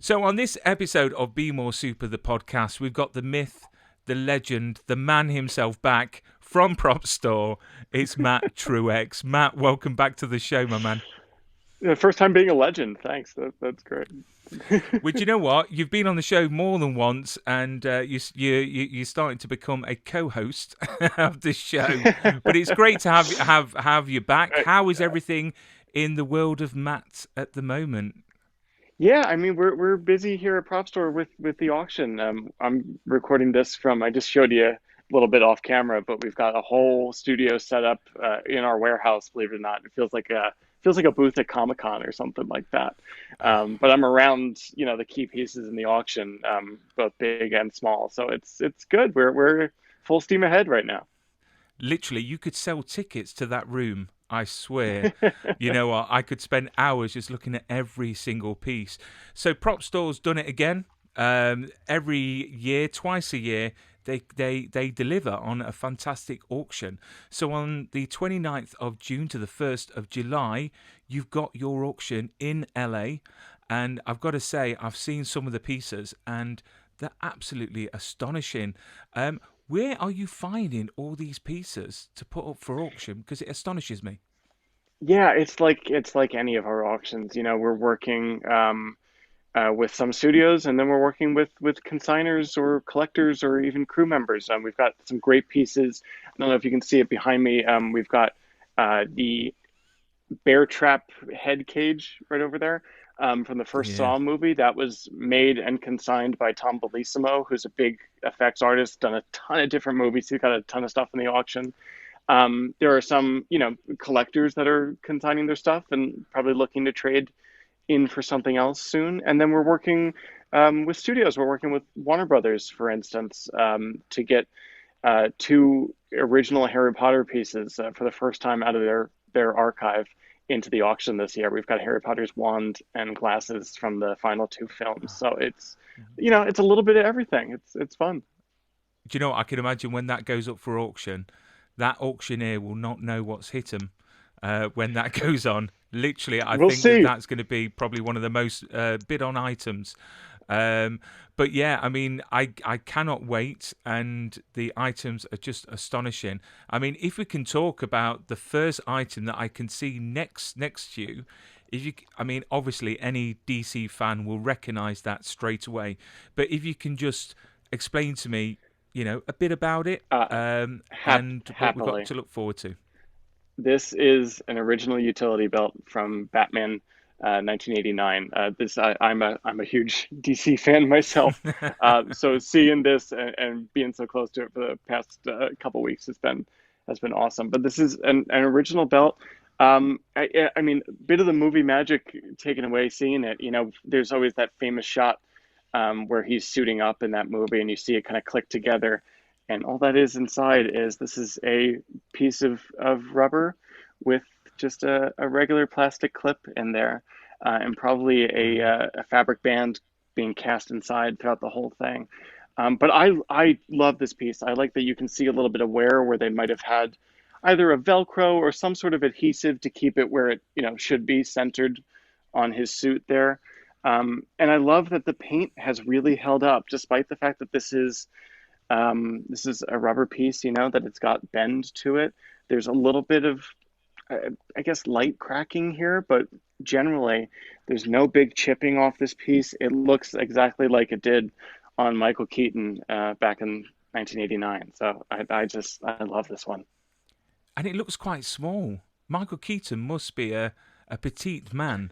So on this episode of Be More Super, the podcast, we've got the myth, the legend, the man himself back from Propstore. It's Matt Truex. Matt, welcome back to the show, my man. Yeah, first time being a legend. Thanks. That's great. Which, you know what, you've been on the show more than once, and you're starting to become a co-host of this show. But it's great to have you back. Right. How is everything in the world of Matt at the moment? Yeah, I mean we're busy here at Propstore with the auction. I'm recording this from. I just showed you a little bit off camera, but we've got a whole studio set up in our warehouse. Believe it or not, it feels like a booth at Comic-Con or something like that. But I'm around, the key pieces in the auction, both big and small. So it's good. We're full steam ahead right now. Literally, you could sell tickets to that room. I swear. You know what? I could spend hours just looking at every single piece. So Prop Store's done it again. Every year, twice a year, they deliver on a fantastic auction. So on the 29th of June to the 1st of July, you've got your auction in LA. And I've got to say, I've seen some of the pieces and they're absolutely astonishing. Where are you finding all these pieces to put up for auction? Because it astonishes me. Yeah, it's like any of our auctions. We're working with some studios, and then we're working with consigners or collectors or even crew members. We've got some great pieces. I don't know if you can see it behind me. We've got the bear trap head cage right over there from the first Yeah. Saw movie. That was made and consigned by Tom Bellissimo, who's a big effects artist, done a ton of different movies. He's got a ton of stuff in the auction. There are some, collectors that are consigning their stuff and probably looking to trade in for something else soon. And then we're working with studios. We're working with Warner Brothers, for instance, to get two original Harry Potter pieces for the first time out of their archive into the auction this year. We've got Harry Potter's wand and glasses from the final two films. So it's a little bit of everything. It's fun. Do you know what? I can imagine when that goes up for auction, that auctioneer will not know what's hit him when that goes on. Literally, I We'll think that see. that's going to be probably one of the most bid on items. Um, but yeah, I mean, I cannot wait, and the items are just astonishing. I mean, if we can talk about the first item that I can see next to you, if you, I mean, obviously any DC fan will recognize that straight away. But if you can just explain to me, a bit about it, Uh, and what we've got happily. to look forward to. This is an original utility belt from Batman 1989. I'm a huge DC fan myself, so seeing this and being so close to it for the past couple weeks has been awesome. But this is an original belt. I mean, bit of the movie magic taken away seeing it. There's always that famous shot where he's suiting up in that movie, and you see it kind of click together. And all that is inside is this is a piece of rubber with just a regular plastic clip in there, and probably Wow. a fabric band being cast inside throughout the whole thing. But I love this piece. I like that you can see a little bit of wear where they might have had either a Velcro or some sort of adhesive to keep it where it should be centered on his suit there. And I love that the paint has really held up, despite the fact that this is a rubber piece, that it's got bend to it. There's a little bit of, I guess, light cracking here, but generally, there's no big chipping off this piece. It looks exactly like it did on Michael Keaton back in 1989. So I love this one. And it looks quite small. Michael Keaton must be a petite man.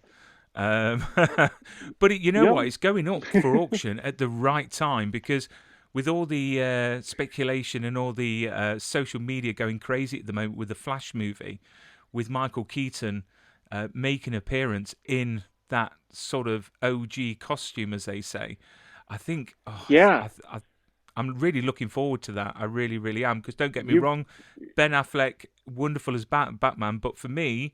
Um, but you know Yep. what? It's going up for auction at the right time because with all the speculation and all the social media going crazy at the moment with the Flash movie, with Michael Keaton making an appearance in that sort of OG costume, as they say, I think Yeah. I'm really looking forward to that. I really, really am. Because don't get me You wrong, Ben Affleck, wonderful as Batman, but for me,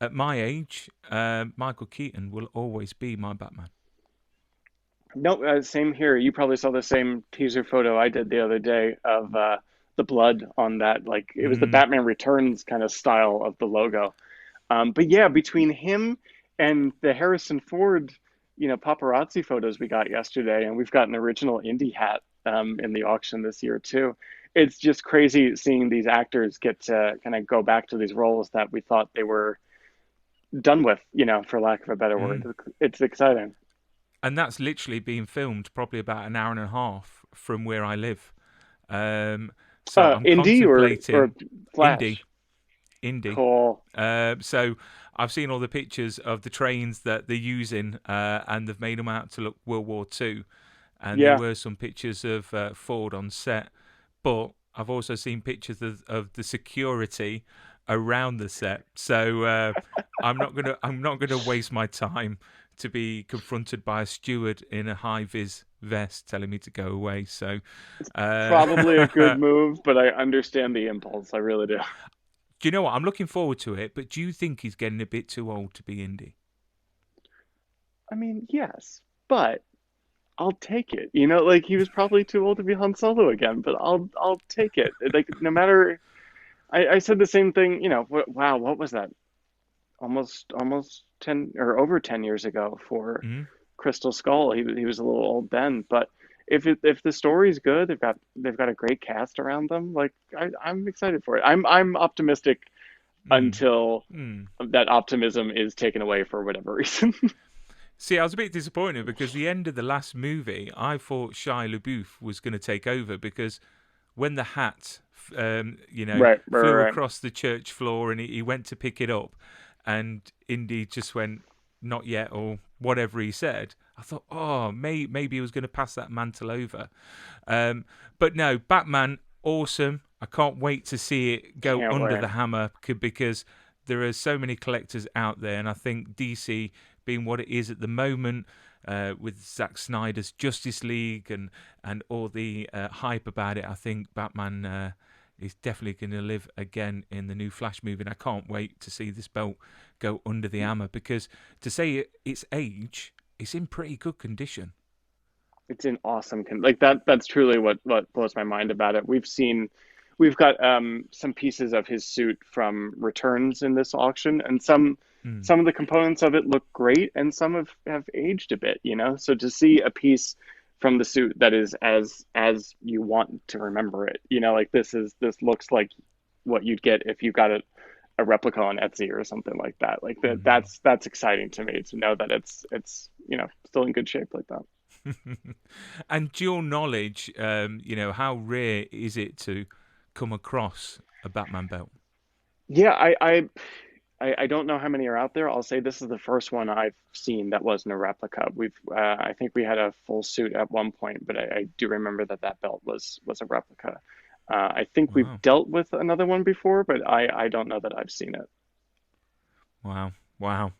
at my age, Michael Keaton will always be my Batman. No, same here. You probably saw the same teaser photo I did the other day of the blood on that. Like it was the Mm, Batman Returns kind of style of the logo. But yeah, between him and the Harrison Ford paparazzi photos we got yesterday, and we've got an original Indy hat in the auction this year too. It's just crazy seeing these actors get to kind of go back to these roles that we thought they were done with, for lack of a better word. Mm. It's exciting. And that's literally being filmed probably about an hour and a half from where I live. Um, so I'm Indy or contemplating indie, Flash. indie. Cool. So I've seen all the pictures of the trains that they're using, and they've made them out to look World War Two. And there Yeah. were some pictures of Ford on set, but I've also seen pictures of the security around the set. So I'm not gonna waste my time to be confronted by a steward in a high vis vest telling me to go away. So Probably a good do move, but I understand the impulse. I really do. you know what? I'm looking forward to it, but do you think he's getting a bit too old to be indie? I mean, yes, but I'll take it. Like he was probably too old to be Han Solo again, but I'll take it. Like no matter. I said the same thing. Wow, what was that? Almost 10 or over 10 years ago for Mm? Crystal Skull. He was a little old then, but if the story's good, they've got a great cast around them. Like I'm excited for it. I'm optimistic Mm. until Mm. that optimism is taken away for whatever reason. See, I was a bit disappointed because the end of the last movie, I thought Shia LaBeouf was going to take over because when the hat, Right, right, flew right. across the church floor and he went to pick it up, and Indy just went, "Not yet," or whatever he said. I thought, oh, maybe he was going to pass that mantle over. Um, but no, Batman, awesome. I can't wait to see it go Can't under wait. the hammer because there are so many collectors out there, and I think DC being what it is at the moment, with Zack Snyder's Justice League and all the hype about it, I think Batman is definitely going to live again in the new Flash movie. And I can't wait to see this belt go under the hammer because to say its age, it's in pretty good condition. It's an awesome like that's truly what blows my mind about it. We've got some pieces of his suit from returns in this auction, and Mm. some of the components of it look great and some have aged a bit. So to see a piece from the suit that is as you want to remember it, like this looks like what you'd get if you got a replica on Etsy or something like that. Like Mm-hmm. that's exciting to me to know that it's still in good shape like that. And dual knowledge, how rare is it to come across a Batman belt? Yeah, I don't know how many are out there. I'll say this is the first one I've seen that wasn't a replica. I think we had a full suit at one point, but I do remember that belt was a replica. I think we've Wow, dealt with another one before, but I don't know that I've seen it. wow, wow.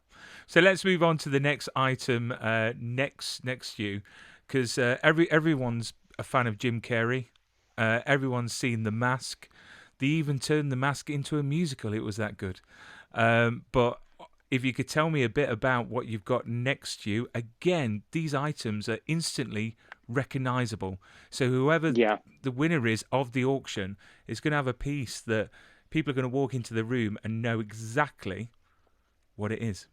So let's move on to the next item, next you, because everyone's a fan of Jim Carrey. Everyone's seen The Mask. They even turned The Mask into a musical. It was that good. But if you could tell me a bit about what you've got next to you, again, these items are instantly recognizable. So whoever Yeah, the winner is of the auction is going to have a piece that people are going to walk into the room and know exactly what it is.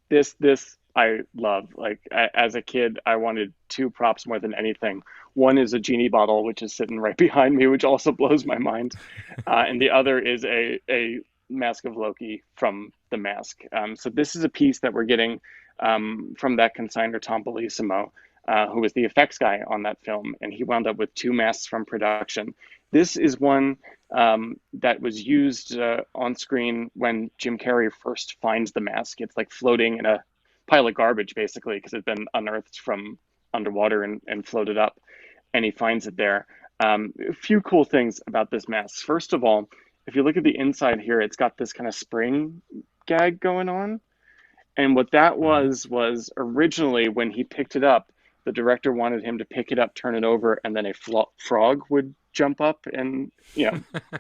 this I love. Like as a kid, I wanted two props more than anything. One is a genie bottle, which is sitting right behind me, which also blows my mind, and the other is a mask of Loki from the mask. So this is a piece that we're getting from that consignor Tom Bellissimo, who was the effects guy on that film, and he wound up with two masks from production. This is one that was used on screen when Jim Carrey first finds the mask. It's like floating in a pile of garbage, basically, because it's been unearthed from underwater and floated up, and he finds it there. A few cool things about this mask. First of all, if you look at the inside here, it's got this kind of spring gag going on. And what that Right. was originally when he picked it up, the director wanted him to pick it up, turn it over, and then a frog would jump up and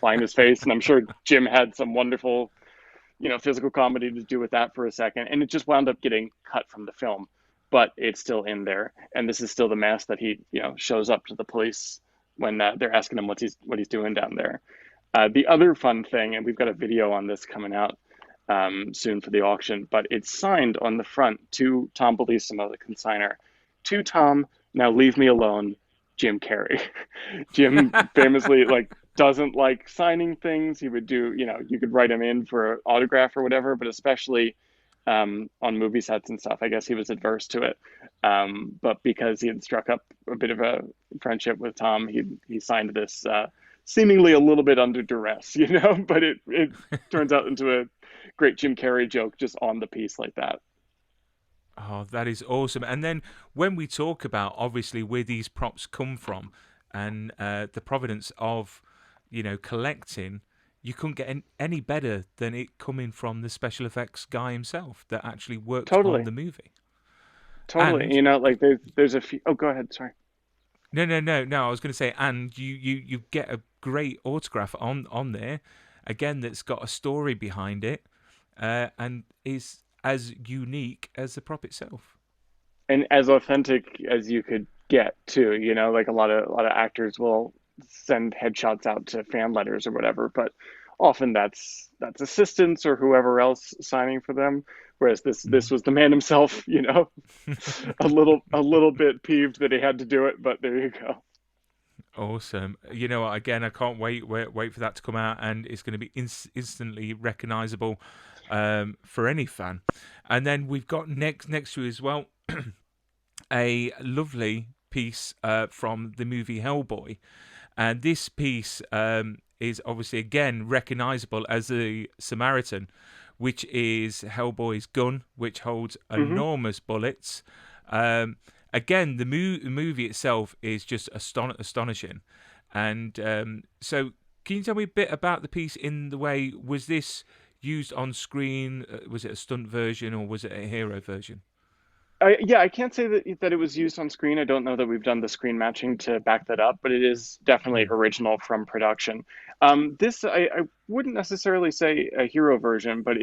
fly in his face. And I'm sure Jim had some wonderful physical comedy to do with that for a second, and it just wound up getting cut from the film, but it's still in there, and this is still the mask that he shows up to the police when they're asking him what he's doing down there. The other fun thing, and we've got a video on this coming out, soon for the auction, but it's signed on the front to Tom Bellissimo, the consigner. To Tom, now leave me alone, Jim Carrey. Jim famously doesn't like signing things. He would do, you could write him in for an autograph or whatever, but especially on movie sets and stuff. I guess he was adverse to it. But because he had struck up a bit of a friendship with Tom, he signed this seemingly a little bit under duress, but it turns out into a great Jim Carrey joke just on the piece like that. Oh, that is awesome. And then when we talk about obviously where these props come from and the provenance of, collecting, you couldn't get any better than it coming from the special effects guy himself that actually worked on Totally, the movie. totally. And Like there's a few. Oh, go ahead. Sorry. no. I was going to say, and you get a great autograph on there, again that's got a story behind it, and is as unique as the prop itself. And as authentic as you could get too. Like a lot of actors will send headshots out to fan letters or whatever, but often that's assistants or whoever else signing for them. Whereas this was the man himself, a little bit peeved that he had to do it, but there you go. Awesome. Again, I can't wait for that to come out, and it's going to be instantly recognizable for any fan. And then we've got next to it as well a lovely piece from the movie Hellboy, and this piece is obviously again recognizable as the Samaritan, which is Hellboy's gun, which holds Hmm. enormous bullets. Um, Again, the movie itself is just astonishing. And so, can you tell me a bit about the piece in the way, was this used on screen? Was it a stunt version or was it a hero version? Yeah, I can't say that it was used on screen. I don't know that we've done the screen matching to back that up, but it is definitely Mm. original from production. This I wouldn't necessarily say a hero version, but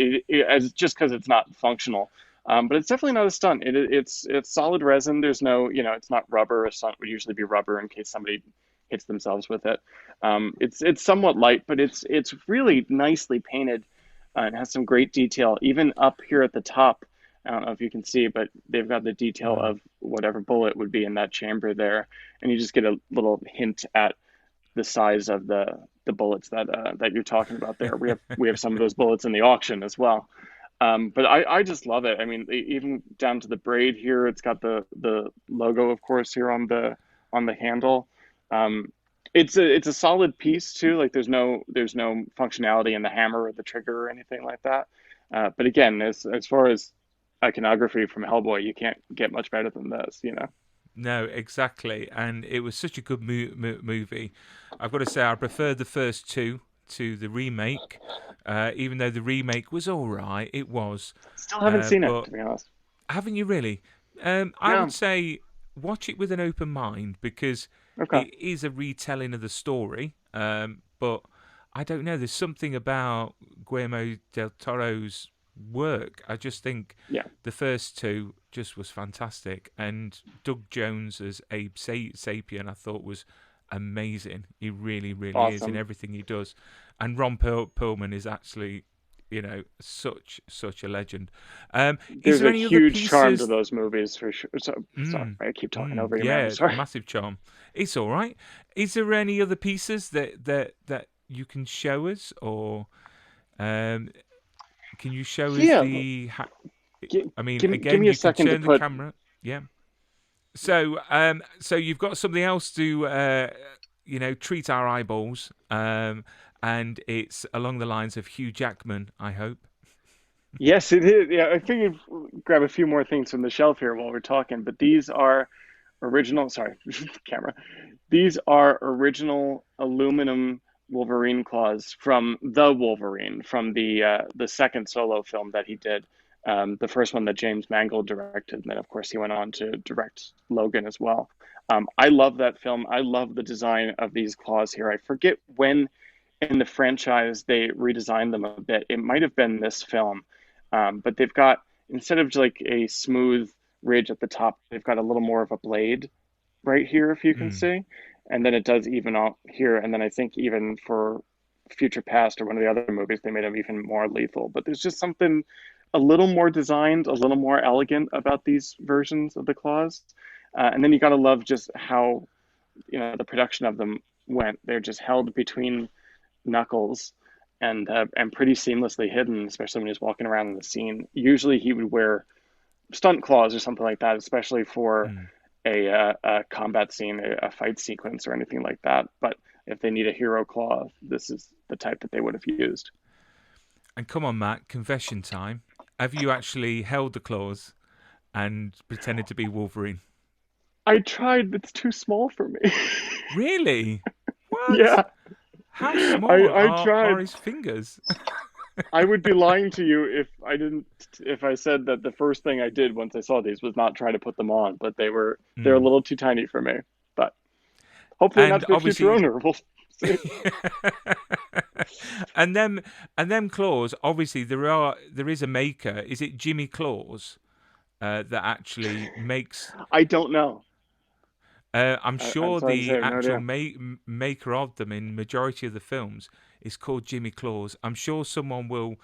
as just because it's not functional. But it's definitely not a stunt. It's solid resin. There's no, it's not rubber. A stunt would usually be rubber in case somebody hits themselves with it. It's somewhat light, but it's really nicely painted. It has some great detail, even up here at the top. I don't know if you can see, but they've got the detail Mm. of whatever bullet would be in that chamber there, and you just get a little hint at the size of the bullets that you're talking about there. We have some of those bullets in the auction as well. But I just love it. I mean, even down to the braid here, it's got the logo, of course, here on the handle. Um, it's a solid piece too. Like there's no functionality in the hammer or the trigger or anything like that. But again, as far as iconography from Hellboy, you can't get much better than this. No, exactly. And it was such a good movie. I've got to say, I prefer the first two to the remake, even though the remake was all right. It was. Still haven't seen it, But to be honest. haven't you really? I would No. say watch it with an open mind because Okay. it is a retelling of the story. But I don't know. There's something about Guillermo del Toro's work. I just think Yeah. the first two just was fantastic, and Doug Jones as Abe Sapien I thought was amazing. He really, really is in Awesome. everything he does, and Ron Perlman is actually, such a legend. Is There's there a any other huge charm to pieces? those movies for sure. So sorry, I keep talking over you, man. I'm Yeah, sorry. massive charm. It's all right. Is there any other pieces that you can show us, or um, can you show us Yeah. the? Give, I mean, give again, me a you can second to turn the put. camera. Yeah. So you've got something else to, treat our eyeballs, and it's along the lines of Hugh Jackman. I hope. Yes, it is. Yeah, I figured grab a few more things from the shelf here while we're talking, but these are original. Sorry, camera. These are original aluminum Wolverine claws from the Wolverine from the second solo film that he did. The first one that James Mangold directed, and then of course he went on to direct Logan as well. I love that film. I love the design of these claws here. I forget when in the franchise they redesigned them a bit. It might have been this film, but they've got, instead of like a smooth ridge at the top, they've got a little more of a blade right here, if you can Mm. see. And then it does even out here. And then I think even Future Past or one of the other movies, they made him even more lethal. But there's just something a little more designed, a little more elegant about these versions of the claws. And then you gotta love just how the production of them went. They're just held between Knuckles and pretty seamlessly hidden, especially when he's walking around in the scene. Usually he would wear stunt claws or something like that, especially for Mm. a combat scene, a fight sequence, or anything like that. But if they need a hero claw, this is the type that they would have used. And come on, Matt, confession time. Have you actually held the claws and pretended to be Wolverine? I tried, it's too small for me. Really? What? Yeah, How small I are tried. his fingers? I would be lying to you if I said that the first thing I did once I saw these was not try to put them on, but they're a Mm. little too tiny for me. But hopefully not And to my future obviously, owner. We'll see. and them claws. Obviously, there is a maker. Is it Jimmy Claus that actually makes? I don't know. I'm I'm sure sorry to say, I the have no actual idea. maker of them in majority of the films is called Jimmy Claus. I'm sure someone will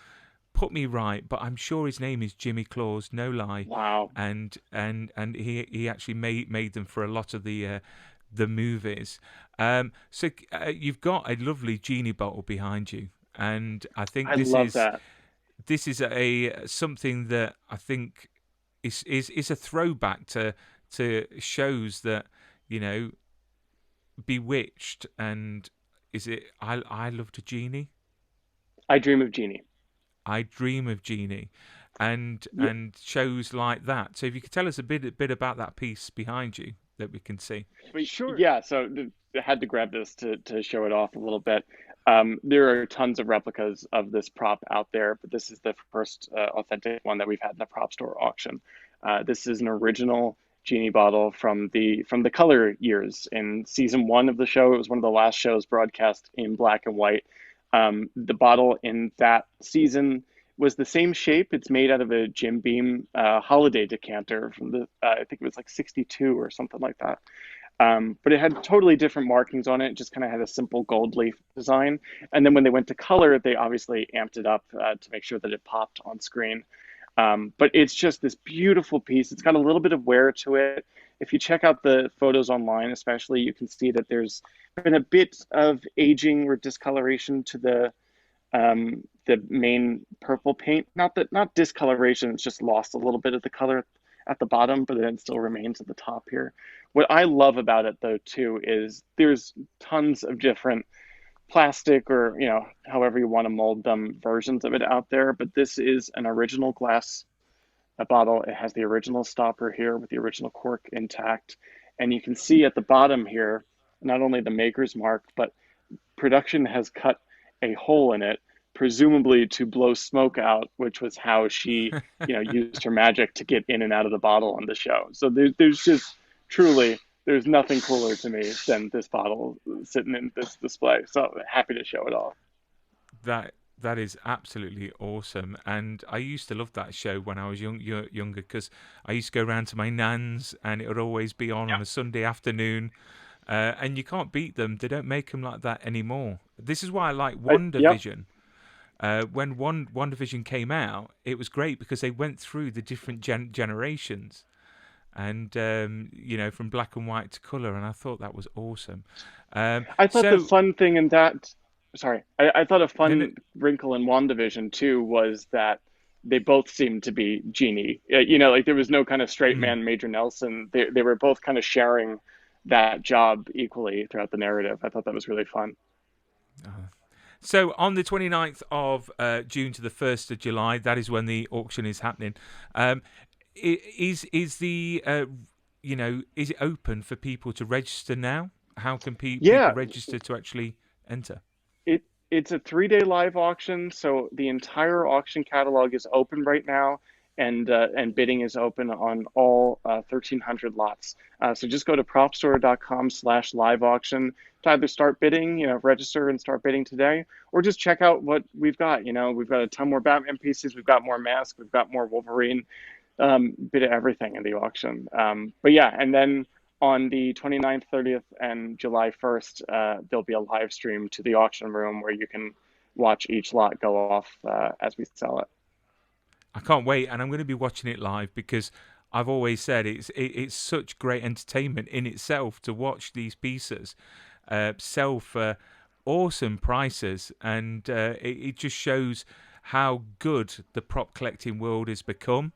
put me right, but I'm sure his name is Jimmy Claus, no lie. Wow. And he actually made them for a lot of the movies. So you've got a lovely genie bottle behind you, and I think I love that. this is a something that I think is a throwback to shows that you know Bewitched and is it I Loved a Genie. I dream of Genie. I Dream of Genie, Yeah, and shows like that. So if you could tell us a bit about that piece behind you that we can see. sure. Yeah, so I had to grab this to show it off a little bit. There are tons of replicas of this prop out there, but this is the first authentic one that we've had in the prop store auction. This is an original genie bottle from the color years in season one of the show. It was one of the last shows broadcast in black and white. The bottle in that season was the same shape. It's made out of a Jim Beam holiday decanter from the I think it was like 62 or something like that. But it had totally different markings on it. It just kind of had a simple gold leaf design. And then when they went to color, they obviously amped it up to make sure that it popped on screen. But it's just this beautiful piece. It's got a little bit of wear to it. If you check out the photos online, especially, you can see that there's been a bit of aging or discoloration to the main purple paint. Not discoloration, it's just lost a little bit of the color at the bottom, but then it still remains at the top here. What I love about it though too is there's tons of different plastic or however you want to mold them versions of it out there, but this is an original glass bottle. It has the original stopper here with the original cork intact, and you can see at the bottom here not only the maker's mark, but production has cut a hole in it, presumably to blow smoke out, which was how she, used her magic to get in and out of the bottle on the show. So there's just truly, there's nothing cooler to me than this bottle sitting in this display. So happy to show it off. That is absolutely awesome, and I used to love that show when I was younger because I used to go round to my nan's, and it would always be on a Sunday afternoon. And you can't beat them. They don't make them like that anymore. This is why I like Yep. WandaVision. When WandaVision came out, it was great because they went through the different generations, and from black and white to color, and I thought that was awesome. I thought the So, fun thing in that, sorry, I thought a no, no, fun wrinkle in WandaVision too was that they both seemed to be Genie. Like there was no kind of straight mm, man, Major Nelson. They were both kind of sharing that job equally throughout the narrative. I thought that was really fun. so on the 29th of June to the 1st of July, that is when the auction is happening. Um, is the is it open for people to register now? How can people Yeah, register to actually enter? it's a 3-day live auction, so the entire auction catalog is open right now, and bidding is open on all 1,300 lots. So just go to propstore.com/live auction to either start bidding, register and start bidding today, or just check out what we've got. We've got a ton more Batman pieces, we've got more masks, we've got more Wolverine, bit of everything in the auction. But yeah, and then on the 29th, 30th, and July 1st, there'll be a live stream to the auction room where you can watch each lot go off as we sell it. I can't wait, and I'm going to be watching it live because I've always said it's such great entertainment in itself to watch these pieces sell for awesome prices, and it just shows how good the prop collecting world has become,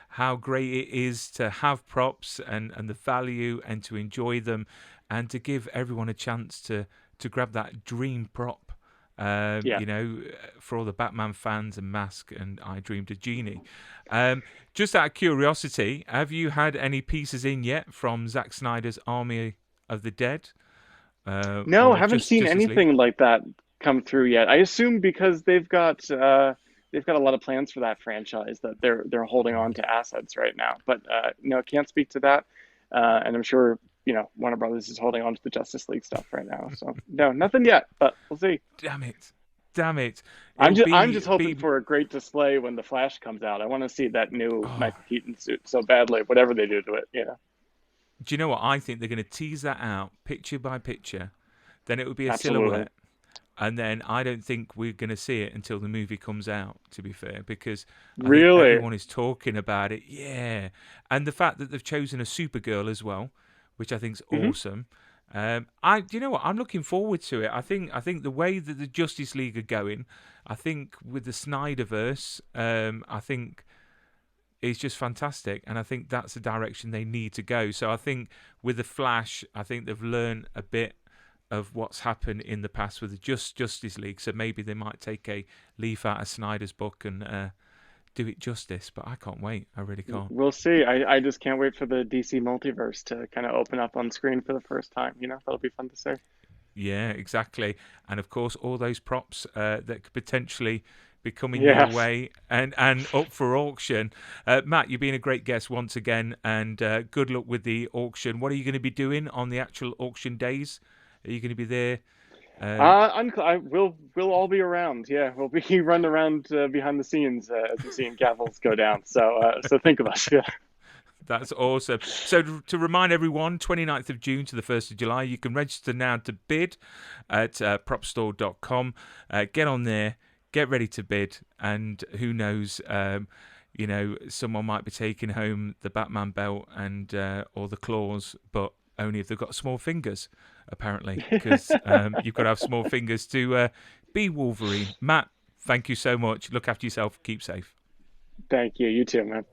how great it is to have props and the value and to enjoy them and to give everyone a chance to grab that dream prop. Yeah. For all the Batman fans and Mask and I Dreamed of Genie. Just out of curiosity, have you had any pieces in yet from Zack Snyder's Army of the Dead? No, Or haven't just seen Justice League? anything like that come through yet. I assume because they've got a lot of plans for that franchise that they're holding on to assets right now. But no, can't speak to that. And I'm sure Warner Brothers is holding on to the Justice League stuff right now. So no, nothing yet. But we'll see. Damn it. Damn it. I'm It'll just hoping be for a great display when the Flash comes out. I want to see that new oh, Michael Keaton suit so badly. Whatever they do to it. do you know what? I think they're going to tease that out picture by picture. Then it will be a Absolutely. silhouette. And then I don't think we're going to see it until the movie comes out, to be fair, because I think Really. everyone is talking about it. Yeah. And the fact that they've chosen a Supergirl as well, which I think is Hmm. awesome. You know what? I'm looking forward to it. I think the way that the Justice League are going, I think with the Snyderverse, I think is just fantastic, and I think that's the direction they need to go. So I think with the Flash, I think they've learned a bit of what's happened in the past with the Justice League. So maybe they might take a leaf out of Snyder's book and do it justice. But I can't wait. I really can't. We'll see. I just can't wait for the DC multiverse to kind of open up on screen for the first time. That'll be fun to see. Yeah, exactly. And of course, all those props that could potentially be coming your Yes. way and up for auction. Matt, you've been a great guest once again, and good luck with the auction. What are you going to be doing on the actual auction days? Are you going to be there? Um, We'll all be around. Yeah, we'll be running around behind the scenes as you're seeing gavels go down. So think of us. Yeah. that's awesome. So to remind everyone, 29th of June to the 1st of July, you can register now to bid at propstore.com. Get on there, get ready to bid, and who knows, someone might be taking home the Batman belt and or the claws, but only if they've got small fingers, apparently, because you've got to have small fingers to be Wolverine. Matt, thank you so much. Look after yourself. Keep safe. Thank you. You too, man.